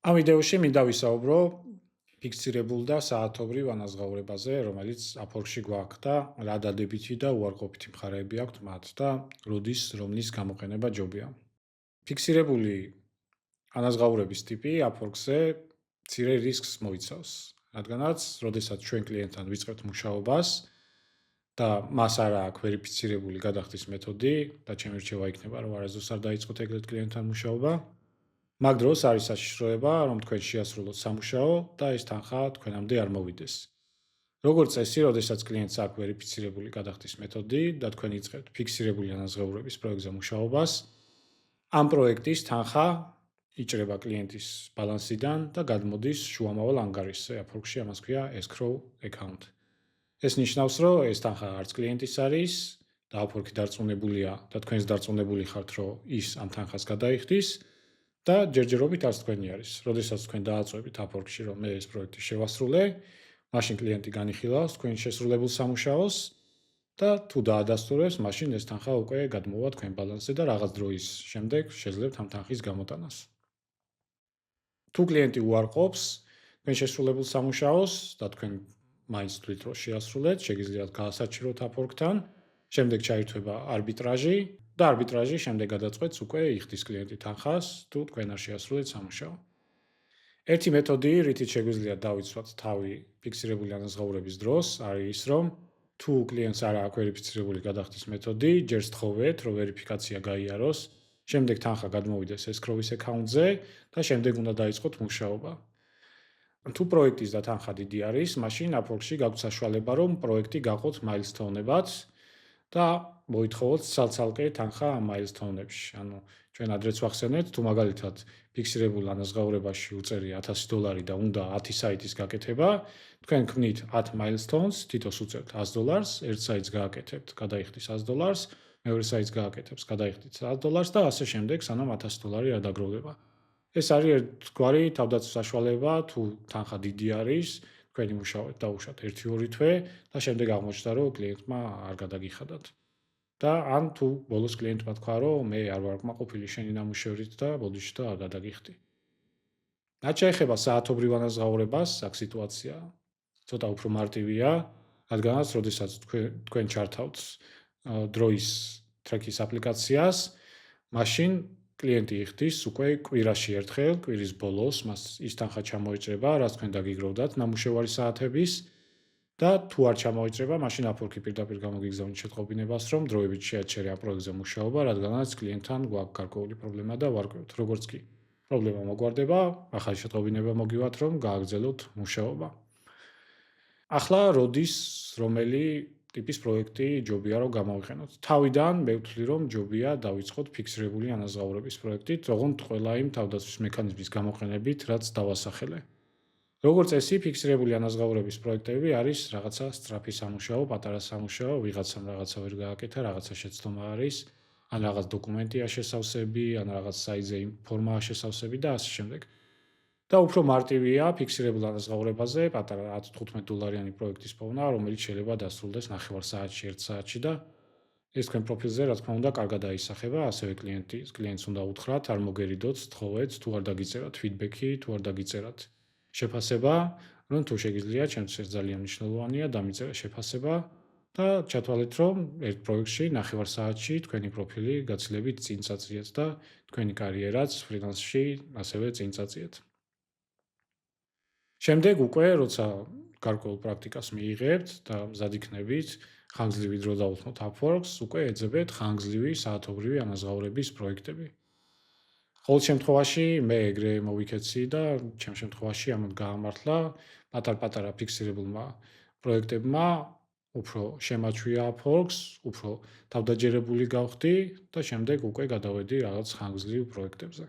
ამ ვიდეოში მინდა ვისაუბრო ფიქსირებულ და საათობრივ ანაზღაურებაზე, რომელიც Upwork-ში გვაქვს და რა დადებითი და უარყოფითი მხარეები აქვთ მათ და როდის რომლის გამოყენება ჯობია. ფიქსირებული ანაზღაურების ტიპი Upwork-ზე მცირე რისკს მოიცავს, რადგანაც, როდესაც ჩვენ კლიენტთან ვიწყებთ მუშაობას და მას არ აქვს ვერიფიცირებული გადახდის მეთოდი და ჩემი რჩევა იქნება, რომ არასდროს არ დაიწყოთ ეგრეთ კლიენტთან მუშაობა. მაგ დროს არის საშიშროება, რომ თქვენ შეასრულოთ სამუშაო და ეს თანხა თქვენამდე არ მოვიდეს. როგორც წესი, როდესაც კლიენტს აქვს ვერიფიცირებული გადახდის მეთოდი და თქვენ იწყებთ ფიქსირებული ანაზღაურების პროექტზე მუშაობას, ამ პროექტის თანხა იჭრება კლიენტის ბალანსიდან და გადმოდის შუამავალ ანგარიშზე. Upwork-ში ამას ქვია escrow account. ეს ნიშნავს, რომ ეს თანხა არც კლიენტის არის და Upwork-ი დარწმუნებულია და თქვენს დარწმუნებული ხართ, რომ ის ამ თანხას გადაიხდის. და ჯერჯერობით არც თქვენი არის. როდესაც თქვენ დააწვევით Upwork-ში, რომ მე ეს პროექტი შევასრულე, მაშინ კლიენტი განიხილავს თქვენ შესრულებულ სამუშაოს და თუ დაადასტურებს, მაშინ ეს თანხა უკვე გადმოვა თქვენ ბალანსზე და რაღაც დროის შემდეგ შეძლებთ ამ თანხის გამოტანას. თუ კლიენტი უარყოფს თქვენ შესრულებულ სამუშაოს და თქვენ მაინც თვლით, რომ შეასრულეთ, შეგიძლიათ გაასაჩივროთ Upwork-თან, შემდეგ ჩაირთვება არბიტრაჟი და არბიტრაჟი შემდეგ გადაწყვეტს უკვე იხდის კლიენტი თანხას, თუ თქვენ არ შეასრულეთ სამუშაო. ერთი მეთოდი, რითიც შეგვიძლია დავიცვათ თავი ფიქსირებული ანაზღაურების დროს, არის ის, რომ თუ კლიენტს არ აქვს ვერიფიცირებული გადახდის მეთოდი, ჯერ სთხოვეთ, რომ ვერიფიკაცია გაიაროს, შემდეგ თანხა გადმოვიდეს escrow-ის account-ზე და შემდეგ უნდა დაიწყოთ მუშაობა. თუ პროექტის და თანხა დიდი არის, მაშინ Upwork-ში გაქვთ საშუალება, რომ პროექტი გაყოთ milestone-ებად და მოითხოვოთ ცალ-ცალკე თანხა ამ milestone-ებში. ანუ ჩვენ ადრეც ვახსენეთ, თუ მაგალითად ფიქსირებულ ანაზღაურებაში უწერი $1000 და უნდა 10 საიტის გაკეთება, თქვენ ქმნით 10 milestones, თითოს უწევთ $100, ერთ საიტს გააკეთებთ, გადაიხდის $100, მეორე საიტს გააკეთებს, გადაიხდით $100 და ასე შემდეგ, სანამ $1000 არ დაგროვდება. ეს არის ერთგვარი თავდაცვის საშუალება, თუ თანხა დიდი არის, თქვენი მუშაობთ დაუშვათ 1-2 თვე და შემდეგ აღმოჩნდა, რომ კლიენტმა არ გადაგიხადათ. და ან თუ ბოლოს კლიენტმა თქვა, რომ მე არ ვარ კმაყოფილი შენი ნამუშევრით და ბოდიში და არ გადაგიხდი. რაც შეეხება საათობრივ ანაზღაურებას, აქ სიტუაცია ცოტა უფრო მარტივია, რადგანაც როდესაც თქვენ ჩართავთ დროის ტრეკის აპლიკაციას, მაშინ კლიენტი იხდის უკვე კვირაში ერთხელ, კვირის ბოლოს, მას ის თანხა ჩამოიჭრება, რაც თქვენ დაგიგროვდათ ნამუშევარი საათების და თუ არ ჩამოიჭრება, მაშინ Upwork-ი პირდაპირ გამოგიგზავნით შეტყობინებას, რომ დროებით შეაჩერე ამ პროექტზე მუშაობა, რადგანაც კლიენტთან გვაქვს გარკვეული პრობლემა და ვარკვევთ. როგორც კი პრობლემა მოგვარდება, ახალი შეტყობინება მოგივათ, რომ გააგრძელოთ მუშაობა. ახლა როდის რომელი ტიპის პროექტი ჯობია რომ გამოვიყენოთ? თავიდან მე ვთვლი, რომ ჯობია დავიწყოთ ფიქსირებული ანაზღაურების პროექტით, თუმცა ყველა იმ თავდაცვის მექანიზმის გამოყენებით, რაც დავასახელე. როგორც წესი, ფიქსირებული ანაზღაურების პროექტები არის რაღაცა სწრაფი სამუშაო, პატარა სამუშაო, ვიღაცამ რაღაცა ვერ გააკეთა, რაღაცა შეცდომა არის, ან რაღაც დოკუმენტია შესავსები, ან რაღაც საიტზე ფორმაა შესავსები და ასე შემდეგ. და უფრო მარტივია ფიქსირებულ ანაზღაურებაზე, პატარა $10-15 პროექტის პოვნა, რომელიც შეიძლება დასრულდეს 9 საათში, 1 საათში და ეს თქვენ პროფილზე, რა თქმა უნდა, კარგად აისახება, ასევე კლიენტს უნდა უთხრათ, არ მოგერიდოთ, სთხოვეთ, თუ არ დაგიწერათ ფიდბექი, თუ არ დაგიწერათ შეფასება, რომ თუ შეგიძლიათ, ჩემთვის ეს ძალიან მნიშვნელოვანია, დამიწერა შეფასება და ჩათვალეთ, რომ ერთ პროექტში 9 საათში თქვენი პროფილი გაცილებით წინ წაწიეთ და თქვენი კარიერაც ფრილანსში ასევე წინ წაწიეთ. შემდეგ უკვე, როცა გარკვეულ პრაქტიკას მიიღებთ და მზად იქნებით, ხანგრძლივი დრო დაუთმოთ Upwork-ს, უკვე ეძებეთ ხანგრძლივი საათობრივი ანაზღაურების პროექტები. ყოველ შემთხვევაში მე ეგრე მოვიქეცი და ჩემ შემთხვევაში ამან გაამართლა პატარ-პატარა ფიქსირებულმა პროექტებმა უფრო შემაჩვია Upwork-ს, უფრო თავდაჯერებული გავხდი და შემდეგ უკვე გადავედი რაღაც ხანგრძლივ პროექტებზე.